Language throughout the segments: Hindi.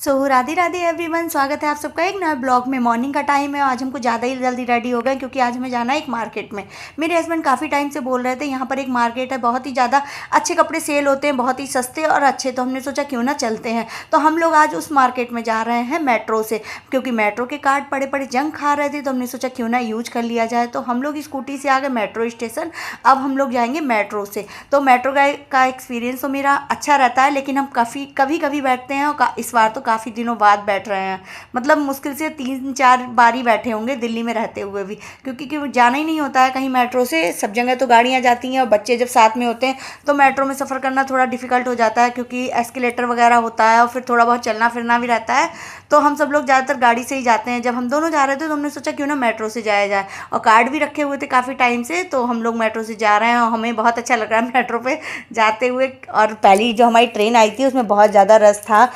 राधे राधे एवरीवन, स्वागत है आप सबका एक नए ब्लॉग में। मॉर्निंग का टाइम है, आज हमको ज़्यादा ही जल्दी रेडी हो गए क्योंकि आज हमें जाना है एक मार्केट में। मेरे हस्बैंड काफ़ी टाइम से बोल रहे थे यहाँ पर एक मार्केट है, बहुत ही ज़्यादा अच्छे कपड़े सेल होते हैं, बहुत ही सस्ते और अच्छे। तो हमने सोचा क्यों ना चलते हैं। तो हम लोग आज उस मार्केट में जा रहे हैं मेट्रो से, क्योंकि मेट्रो के कार्ड पड़े पड़े जंग खा रहे थे। तो हमने सोचा क्यों ना यूज कर लिया जाए। तो हम लोग स्कूटी से आ गए मेट्रो स्टेशन। अब हम लोग जाएंगे मेट्रो से। तो मेट्रो का एक्सपीरियंस तो मेरा अच्छा रहता है, लेकिन हम कभी कभी बैठते हैं और इस बार तो काफ़ी दिनों बाद बैठ रहे हैं। मतलब मुश्किल से 3-4 बार ही बैठे होंगे दिल्ली में रहते हुए भी, क्योंकि जाना ही नहीं होता है कहीं मेट्रो से। सब जगह तो गाड़ियाँ जाती हैं और बच्चे जब साथ में होते हैं तो मेट्रो में सफ़र करना थोड़ा डिफिकल्ट हो जाता है, क्योंकि एस्केलेटर वगैरह होता है और फिर थोड़ा बहुत चलना फिरना भी रहता है। तो हम सब लोग ज़्यादातर गाड़ी से ही जाते हैं। जब हम दोनों जा रहे थे तो हमने सोचा क्यों ना मेट्रो से जाया जाए, और कार्ड भी रखे हुए थे काफ़ी टाइम से। तो हम लोग मेट्रो से जा रहे हैं और हमें बहुत अच्छा लग रहा है मेट्रो पे जाते हुए। और पहली जो हमारी ट्रेन आई थी उसमें बहुत ज़्यादा रश था,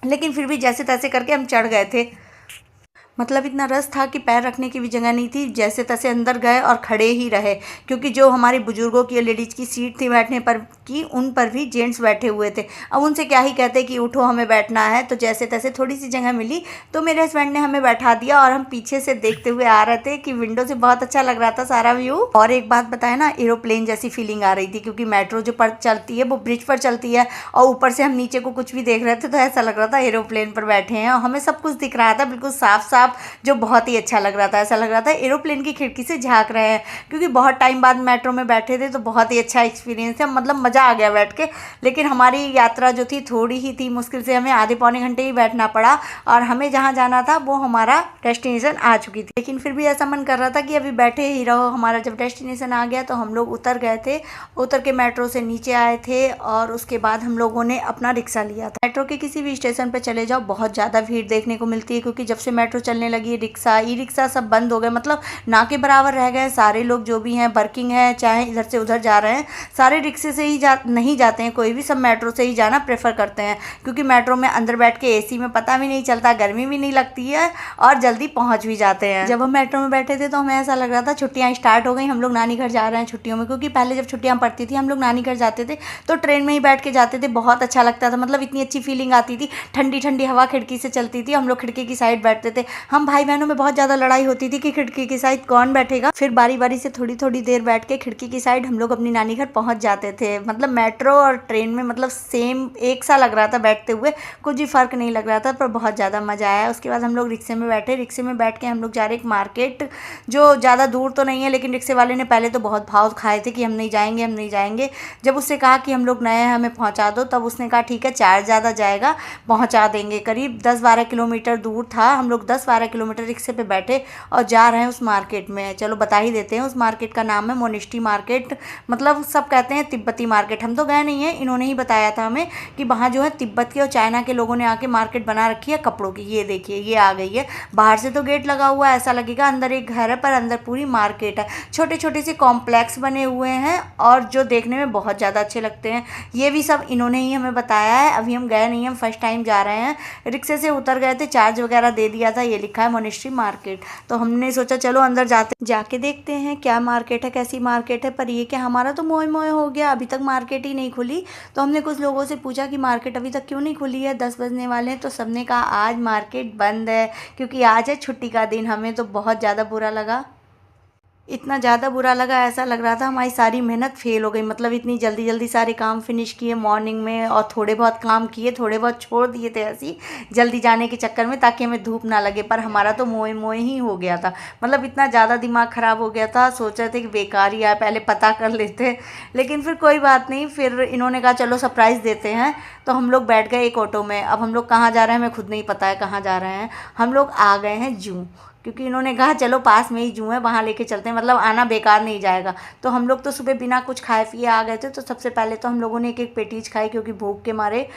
लेकिन फिर भी जैसे तैसे करके हम चढ़ गए थे। मतलब इतना रश था कि पैर रखने की भी जगह नहीं थी। जैसे तैसे अंदर गए और खड़े ही रहे, क्योंकि जो हमारे बुजुर्गों की लेडीज़ की सीट थी बैठने पर की, उन पर भी जेंट्स बैठे हुए थे। अब उनसे क्या ही कहते कि उठो हमें बैठना है। तो जैसे तैसे थोड़ी सी जगह मिली तो मेरे हस्बैंड ने हमें बैठा दिया, और हम पीछे से देखते हुए आ रहे थे कि विंडो से बहुत अच्छा लग रहा था सारा व्यू। और एक बात बताए ना, एरोप्लेन जैसी फीलिंग आ रही थी, क्योंकि मेट्रो जो पर चलती है वो ब्रिज पर चलती है, और ऊपर से हम नीचे को कुछ भी देख रहे थे तो ऐसा लग रहा था एरोप्लेन पर बैठे हैं। और हमें सब कुछ दिख रहा था बिल्कुल साफ साफ, जो बहुत ही अच्छा लग रहा था। ऐसा लग रहा था एरोप्लेन की खिड़की से झांक रहे हैं, क्योंकि बहुत टाइम बाद मेट्रो में बैठे थे। तो बहुत ही अच्छा एक्सपीरियंस है, मतलब मज़ा आ गया बैठ के। लेकिन हमारी यात्रा जो थी थोड़ी ही थी, मुश्किल से हमें आधे पौने घंटे ही बैठना पड़ा, और हमें जहाँ जाना था वो हमारा डेस्टिनेशन आ चुकी थी। लेकिन फिर भी ऐसा मन कर रहा था कि अभी बैठे ही रहो। हमारा जब डेस्टिनेशन आ गया तो हम लोग उतर गए थे। उतर के मेट्रो से नीचे आए थे, और उसके बाद हम लोगों ने अपना रिक्शा लिया था। मेट्रो के किसी भी स्टेशन पर चले जाओ बहुत ज़्यादा भीड़ देखने को मिलती है, क्योंकि जब से मेट्रो चलने लगी रिक्शा ई रिक्शा सब बंद हो गए। मतलब ना के बराबर रह गए। सारे लोग जो भी हैं वर्किंग है, चाहे इधर से उधर जा रहे हैं, सारे रिक्शे से ही नहीं जाते हैं कोई भी, सब मेट्रो से ही जाना प्रेफर करते हैं। क्योंकि मेट्रो में अंदर बैठ के एसी में पता भी नहीं चलता, गर्मी भी नहीं लगती है, और जल्दी पहुंच भी जाते हैं। जब हम मेट्रो में बैठे थे तो हमें ऐसा लग रहा था छुट्टियां स्टार्ट हो गई, हम लोग नानी घर जा रहे हैं छुट्टियों में। क्योंकि पहले जब छुट्टियां पड़ती थी हम लोग नानी घर जाते थे तो ट्रेन में ही बैठ के जाते थे, बहुत अच्छा लगता था। मतलब इतनी अच्छी फीलिंग आती थी, ठंडी ठंडी हवा खिड़की से चलती थी, हम लोग खिड़की की साइड बैठते थे। हम भाई बहनों में बहुत ज़्यादा लड़ाई होती थी कि खिड़की की साइड कौन बैठेगा। फिर बारी बारी से थोड़ी थोड़ी देर बैठ के खिड़की की साइड हम लोग अपनी नानी घर पहुंच जाते थे। मतलब मेट्रो और ट्रेन में मतलब सेम एक सा लग रहा था बैठते हुए, कुछ भी फ़र्क नहीं लग रहा था, पर बहुत ज़्यादा मज़ा आया। उसके बाद हम लोग रिक्शे में बैठे। रिक्शे में बैठ के हम लोग जा रहे एक मार्केट, जो ज़्यादा दूर तो नहीं है, लेकिन रिक्शे वाले ने पहले तो बहुत भाव खाए थे कि हम नहीं जाएंगे, हम नहीं जाएंगे। जब उससे कहा कि हम लोग नए हैं हमें पहुँचा दो, तब उसने कहा ठीक है चार्ज ज़्यादा जाएगा, पहुँचा देंगे। करीब 10-12 किलोमीटर दूर था। हम लोग 10-12 किलोमीटर रिक्शे पे बैठे और जा रहे हैं उस मार्केट में। चलो बता ही देते हैं, उस मार्केट का नाम है मोनिस्ट्री मार्केट। मतलब सब कहते हैं तिब्बती मार्केट। हम तो गए नहीं हैं, इन्होंने ही बताया था हमें कि वहाँ जो है तिब्बत के और चाइना के लोगों ने आके मार्केट बना रखी है कपड़ों की। ये देखिए ये आ गई है। बाहर से तो गेट लगा हुआ है, ऐसा लगेगा अंदर एक घर है, पर अंदर पूरी मार्केट है। छोटे छोटे से कॉम्प्लेक्स बने हुए हैं, और जो देखने में बहुत ज़्यादा अच्छे लगते हैं। ये भी सब इन्होंने ही हमें बताया है, अभी हम गए नहीं हैं, फर्स्ट टाइम जा रहे हैं। रिक्शे से उतर गए थे, चार्ज वगैरह दे दिया था, ये लिखा है मोनिस्ट्री मार्केट। तो हमने सोचा चलो अंदर जाके देखते हैं क्या मार्केट है, कैसी मार्केट है। पर ये क्या, हमारा तो मोए मोए हो गया, अभी तक मार्केट ही नहीं खुली। तो हमने कुछ लोगों से पूछा कि मार्केट अभी तक क्यों नहीं खुली है, 10 बजने वाले हैं। तो सबने कहा आज मार्केट बंद है, क्योंकि आज है छुट्टी का दिन। हमें तो बहुत ज़्यादा बुरा लगा, इतना ज़्यादा बुरा लगा, ऐसा लग रहा था हमारी सारी मेहनत फेल हो गई। मतलब इतनी जल्दी जल्दी सारे काम फिनिश किए मॉर्निंग में, और थोड़े बहुत काम किए, थोड़े बहुत छोड़ दिए थे ऐसी जल्दी जाने के चक्कर में, ताकि हमें धूप ना लगे। पर हमारा तो मोए मोए ही हो गया था। मतलब इतना ज़्यादा दिमाग ख़राब हो गया था, सोच रहे थे कि बेकार ही आए, पहले पता कर लेते। लेकिन फिर कोई बात नहीं, फिर इन्होंने कहा चलो सरप्राइज़ देते हैं। तो हम लोग बैठ गए एक ऑटो में। अब हम लोग कहाँ जा रहे हैं हमें खुद नहीं पता है कहाँ जा रहे हैं। हम लोग आ गए हैं जू, क्योंकि इन्होंने कहा चलो पास में ही जू है वहाँ लेके चलते हैं, मतलब आना बेकार नहीं जाएगा। तो हम लोग तो सुबह बिना कुछ खाए पिए आ गए थे। तो सबसे पहले तो हम लोगों ने एक एक पेटीज खाई, क्योंकि भूख के मारे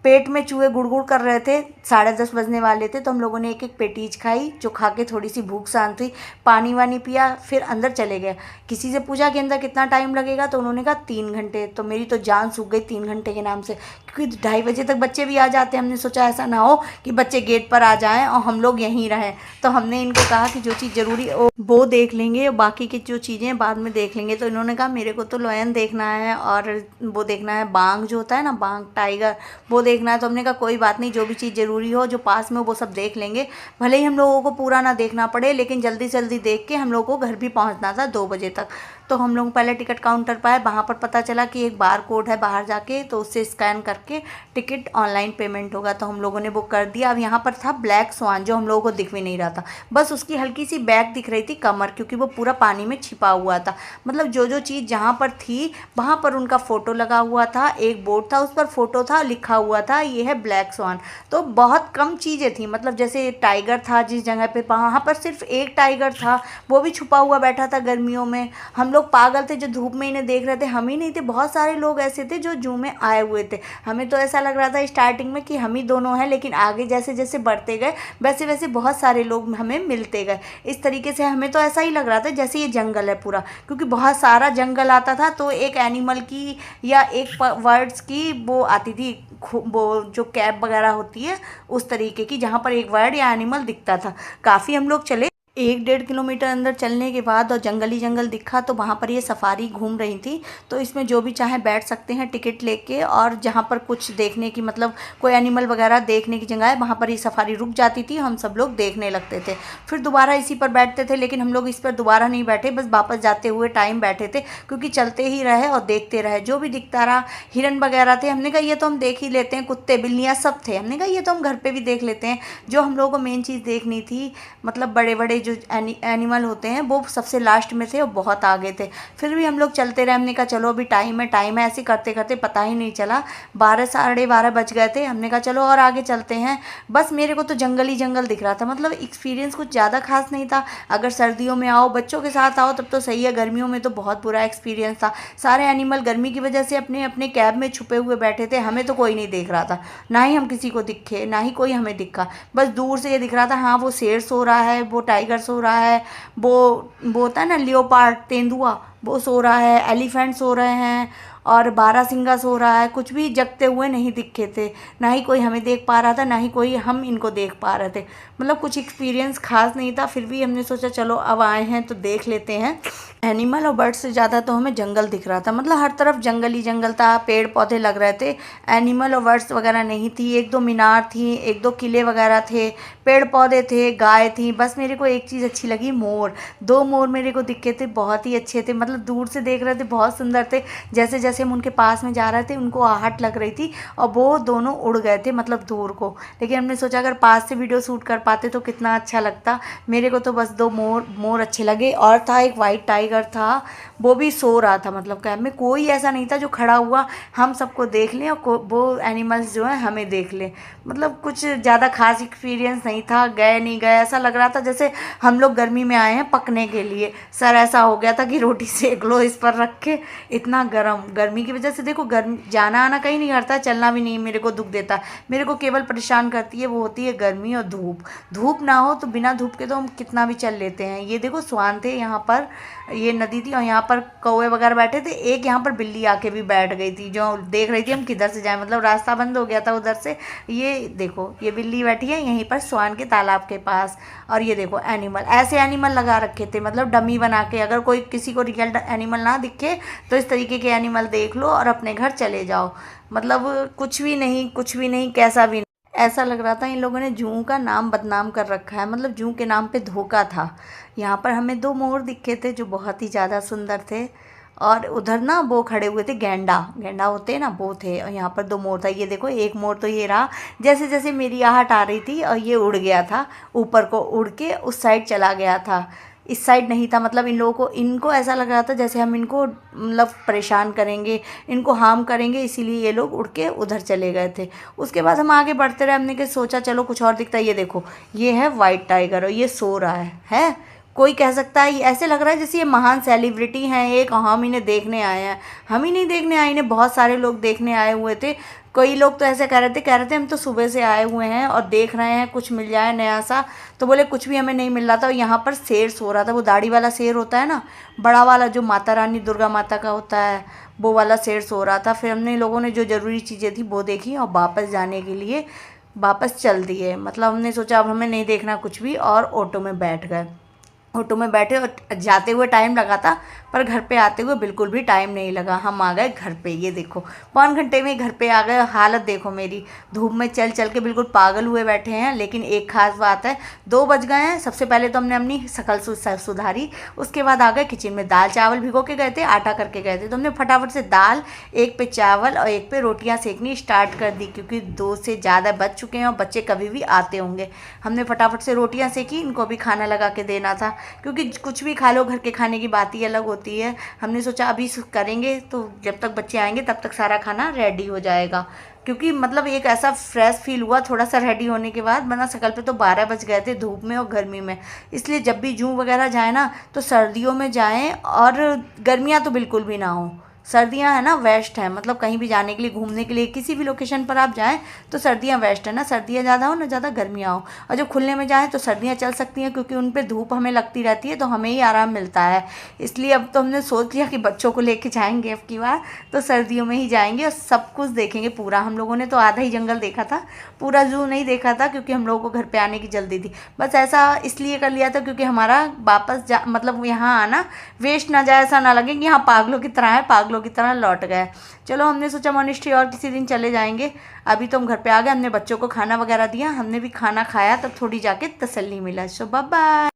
पेट में चूहे गुड़गुड़ कर रहे थे। 10:30 बजने वाले थे। तो हम लोगों ने एक एक पेटीज खाई, जो खा के थोड़ी सी भूख शांत हुई। पानी वानी पिया, फिर अंदर चले गए। किसी से पूछा कि अंदर कितना टाइम लगेगा, तो उन्होंने कहा 3 घंटे। तो मेरी तो जान सूख गई 3 घंटे के नाम से, क्योंकि 2:30 बजे तक बच्चे भी आ जाते हैं। हमने सोचा ऐसा ना हो कि बच्चे गेट पर आ जाएं और हम लोग यहीं रहें। तो हमने इनको कहा कि जो चीज़ ज़रूरी वो देख लेंगे, बाकी की जो चीज़ें बाद में देख लेंगे। तो इन्होंने कहा मेरे को तो लायन देखना है, और वो देखना है बाघ जो होता है ना, बाघ टाइगर, वो देखना है। तो हमने कहा कोई बात नहीं, जो भी चीज़ ज़रूरी हो, जो पास में हो, वो सब देख लेंगे, भले ही हम लोगों को पूरा ना देखना पड़े, लेकिन जल्दी से जल्दी देख के हम लोगों को घर भी पहुँचना था 2 बजे तक। तो हम लोग पहले टिकट काउंटर पर आए, वहाँ पर पता चला कि एक बार कोड है बाहर जाके, तो उससे स्कैन करके टिकट ऑनलाइन पेमेंट होगा। तो हम लोगों ने बुक कर दिया। अब यहाँ पर था ब्लैक स्वान, जो हम लोगों को दिख भी नहीं रहा था, बस उसकी हल्की सी बैक दिख रही थी, कमर, क्योंकि वो पूरा पानी में छिपा हुआ था। मतलब जो जो चीज़ जहाँ पर थी वहाँ पर उनका फ़ोटो लगा हुआ था, एक बोर्ड था उस पर फ़ोटो था, लिखा हुआ था ये है ब्लैक स्वान। तो बहुत कम चीज़ें थी, मतलब जैसे टाइगर था जिस जगह पे, वहाँ पर सिर्फ एक टाइगर था, वो भी छुपा हुआ बैठा था गर्मियों में। हम लोग पागल थे जो धूप में इन्हें देख रहे थे, हम ही नहीं थे, बहुत सारे लोग ऐसे थे जो जू में आए हुए थे। हमें तो ऐसा लग रहा था स्टार्टिंग में कि हम ही दोनों हैं, लेकिन आगे जैसे जैसे बढ़ते गए वैसे वैसे बहुत सारे लोग हमें मिलते गए। इस तरीके से हमें तो ऐसा ही लग रहा था जैसे ये जंगल है पूरा, क्योंकि बहुत सारा जंगल आता था। तो एक एनिमल की या एक वर्ड्स की वो आती थी, वो जो कैप वगैरह होती है उस तरीके की, जहाँ पर एक वर्ड या एनिमल दिखता था। काफ़ी हम लोग चले, 1-1.5 किलोमीटर अंदर चलने के बाद और जंगल ही जंगल दिखा, तो वहाँ पर ये सफारी घूम रही थी। तो इसमें जो भी चाहे बैठ सकते हैं टिकट लेके, और जहाँ पर कुछ देखने की, मतलब कोई एनिमल वगैरह देखने की जगह है, वहाँ पर ये सफारी रुक जाती थी, हम सब लोग देखने लगते थे, फिर दोबारा इसी पर बैठते थे। लेकिन हम लोग इस पर दोबारा नहीं बैठे, बस वापस जाते हुए टाइम बैठे थे, क्योंकि चलते ही रहे और देखते रहे, जो भी दिखता रहा। हिरन वगैरह थे, हमने कहा ये तो हम देख ही लेते हैं, कुत्ते बिल्लियाँ सब थे, हमने कहा ये तो हम घर पर भी देख लेते हैं। जो हम लोगों को मेन चीज़ देखनी थी, मतलब बड़े बड़े जो एनिमल होते हैं, वो सबसे लास्ट में थे और बहुत आगे थे। फिर भी हम लोग चलते रहे, हमने कहा चलो अभी टाइम है टाइम है, ऐसे करते करते पता ही नहीं चला 12 साढ़े 12 बज गए थे। हमने कहा चलो और आगे चलते हैं। बस मेरे को तो जंगल ही जंगल दिख रहा था, मतलब एक्सपीरियंस कुछ ज़्यादा खास नहीं था। अगर सर्दियों में आओ, बच्चों के साथ आओ, तब तो सही है, गर्मियों में तो बहुत बुरा एक्सपीरियंस था। सारे एनिमल गर्मी की वजह से अपने अपने कैब में छुपे हुए बैठे थे, हमें तो कोई नहीं देख रहा था, ना ही हम किसी को दिखे, ना ही कोई हमें दिखा। बस दूर से ये दिख रहा था, हाँ वो शेर सो रहा है, वो टाइगर सो रहा है, वो होता है ना लियोपार्ड, तेंदुआ, वो सो रहा है, एलिफेंट सो रहे हैं, और बारहसिंगा सो रहा है। कुछ भी जगते हुए नहीं दिखे थे, ना ही कोई हमें देख पा रहा था, ना ही कोई हम इनको देख पा रहे थे। मतलब कुछ एक्सपीरियंस खास नहीं था। फिर भी हमने सोचा चलो अब आए हैं तो देख लेते हैं। एनिमल और बर्ड से ज़्यादा तो हमें जंगल दिख रहा था, मतलब हर तरफ जंगल ही जंगल था, पेड़ पौधे लग रहे थे। एनिमल और बर्ड्स वगैरह नहीं थी, 1-2 मीनार थी, 1-2 किले वगैरह थे, पेड़ पौधे थे, गाय थी। बस मेरे को एक चीज़ अच्छी लगी, मोर, 2 मोर मेरे को दिखे थे, बहुत ही अच्छे थे, मतलब दूर से देख रहे थे बहुत सुंदर थे। जैसे जैसे हम उनके पास में जा रहे थे उनको आहट लग रही थी, और वो दोनों उड़ गए थे, मतलब दूर को। लेकिन हमने सोचा अगर पास से वीडियो शूट कर पाते तो कितना अच्छा लगता। मेरे को तो बस 2 मोर अच्छे लगे। और था एक वाइट टाइगर था, वो भी सो रहा था, मतलब कैब में कोई ऐसा नहीं था जो खड़ा हुआ हम सबको देख लें और वो एनिमल्स जो है हमें देख लें। मतलब कुछ ज़्यादा खास एक्सपीरियंस नहीं था, गए नहीं गए ऐसा लग रहा था जैसे हम लोग गर्मी में आए हैं पकने के लिए। सर ऐसा हो गया था कि रोटी सेक लो इस पर रख के, इतना गर्मी की वजह से। देखो गर्मी, जाना आना कहीं नहीं करता, चलना भी नहीं मेरे को दुख देता। मेरे को केवल परेशान करती है वो होती है गर्मी और धूप। धूप ना हो तो बिना धूप के तो हम कितना भी चल लेते हैं। ये देखो स्वान थे यहाँ पर, ये नदी थी और यहाँ पर कौवे वगैरह बैठे थे। एक यहाँ पर बिल्ली आके भी बैठ गई थी, जो देख रही थी हम किधर से जाएं, मतलब रास्ता बंद हो गया था उधर से। ये देखो ये बिल्ली बैठी है यहीं पर स्वान के तालाब के पास। और ये देखो एनिमल, ऐसे एनिमल लगा रखे थे, मतलब डमी बना के। अगर कोई किसी को रियल एनिमल ना दिखे तो इस तरीके के एनिमल देख लो और अपने घर चले जाओ। मतलब कुछ भी नहीं, कुछ भी नहीं, कैसा भी नहीं। ऐसा लग रहा था इन लोगों ने जू का नाम बदनाम कर रखा है, मतलब जू के नाम पे धोखा था। यहाँ पर हमें 2 मोर दिखे थे जो बहुत ही ज़्यादा सुंदर थे, और उधर ना वो खड़े हुए थे, गेंडा गेंडा होते हैं ना, वो थे। और यहाँ पर 2 मोर था। ये देखो एक मोर तो ये रहा, जैसे जैसे मेरी आहट आ रही थी और ये उड़ गया था ऊपर को, उड़ के उस साइड चला गया था, इस साइड नहीं था। मतलब इन लोगों को, इनको ऐसा लग रहा था जैसे हम इनको मतलब परेशान करेंगे, इनको हार्म करेंगे, इसीलिए ये लोग उड़ के उधर चले गए थे। उसके बाद हम आगे बढ़ते रहे, हमने के सोचा चलो कुछ और दिखता है। ये देखो ये है वाइट टाइगर और ये सो रहा है। कोई कह सकता है, ऐसे लग रहा है जैसे ये महान सेलिब्रिटी हैं एक, हम इन्हें देखने आए हैं। हम ही नहीं देखने आए, इन्हें बहुत सारे लोग देखने आए हुए थे। कई लोग तो ऐसे कह रहे थे हम तो सुबह से आए हुए हैं और देख रहे हैं कुछ मिल जाए नया सा। तो बोले कुछ भी हमें नहीं मिल रहा था। और यहाँ पर शेर सो रहा था, वो दाढ़ी वाला शेर होता है ना, बड़ा वाला, जो माता रानी दुर्गा माता का होता है, वो वाला शेर सो रहा था। फिर हमने लोगों ने जो ज़रूरी चीज़ें थी वो देखी और वापस जाने के लिए वापस चल दिए। मतलब हमने सोचा अब हमें नहीं देखना कुछ भी, और ऑटो में बैठ गए। ऑटो में बैठे और जाते हुए टाइम लगा था, पर घर पे आते हुए बिल्कुल भी टाइम नहीं लगा। हम आ गए घर पे, ये देखो पौन घंटे में घर पे आ गए। हालत देखो मेरी, धूप में चल चल के बिल्कुल पागल हुए बैठे हैं। लेकिन एक खास बात है, 2 बज गए हैं। सबसे पहले तो हमने अपनी शकल सुधारी, उसके बाद आ गए किचन में। दाल चावल भिगो के गए थे, आटा करके गए थे, तो हमने फटाफट से दाल, एक पे चावल और एक पे रोटियां सेकनी स्टार्ट कर दी, क्योंकि 2 से ज़्यादा बज चुके हैं और बच्चे कभी भी आते होंगे। हमने फटाफट से रोटियां सेकी, इनको भी खाना लगा के देना था, क्योंकि कुछ भी खा लो, घर के खाने की बात ही अलग होती है। हमने सोचा अभी करेंगे तो जब तक बच्चे आएंगे तब तक सारा खाना रेडी हो जाएगा। क्योंकि मतलब एक ऐसा फ्रेश फील हुआ थोड़ा सा रेडी होने के बाद, वरना शकल पे तो 12 बज गए थे धूप में और गर्मी में। इसलिए जब भी जूं वगैरह जाए ना, तो सर्दियों में जाएं, और गर्मियाँ तो बिल्कुल भी ना हो। सर्दियाँ है ना वेस्ट है, मतलब कहीं भी जाने के लिए, घूमने के लिए, किसी भी लोकेशन पर आप जाएं तो सर्दियाँ वेस्ट है। ना सर्दियाँ ज़्यादा हो ना ज़्यादा गर्मियाँ हो। और जब खुलने में जाएं तो सर्दियाँ चल सकती हैं, क्योंकि उन पे धूप हमें लगती रहती है, तो हमें ही आराम मिलता है। इसलिए अब तो हमने सोच लिया कि बच्चों को लेके जाएंगे अब की बार, तो सर्दियों में ही जाएंगे और सब कुछ देखेंगे पूरा। हम लोगों ने तो आधा ही जंगल देखा था, पूरा जू नहीं देखा था, क्योंकि हम लोगों को घर पे आने की जल्दी थी। बस ऐसा इसलिए कर लिया था क्योंकि हमारा वापस मतलब यहाँ आना वेस्ट ना जाए, ऐसा ना लगे कि यहाँ पागलों की तरह है, पागलों की तरह लौट गए। चलो हमने सोचा मोनेस्ट्री और किसी दिन चले जाएंगे। अभी तो हम घर पे आ गए, हमने बच्चों को खाना वगैरह दिया, हमने भी खाना खाया, तब थोड़ी जाके तसल्ली मिला। सो बाय बाय।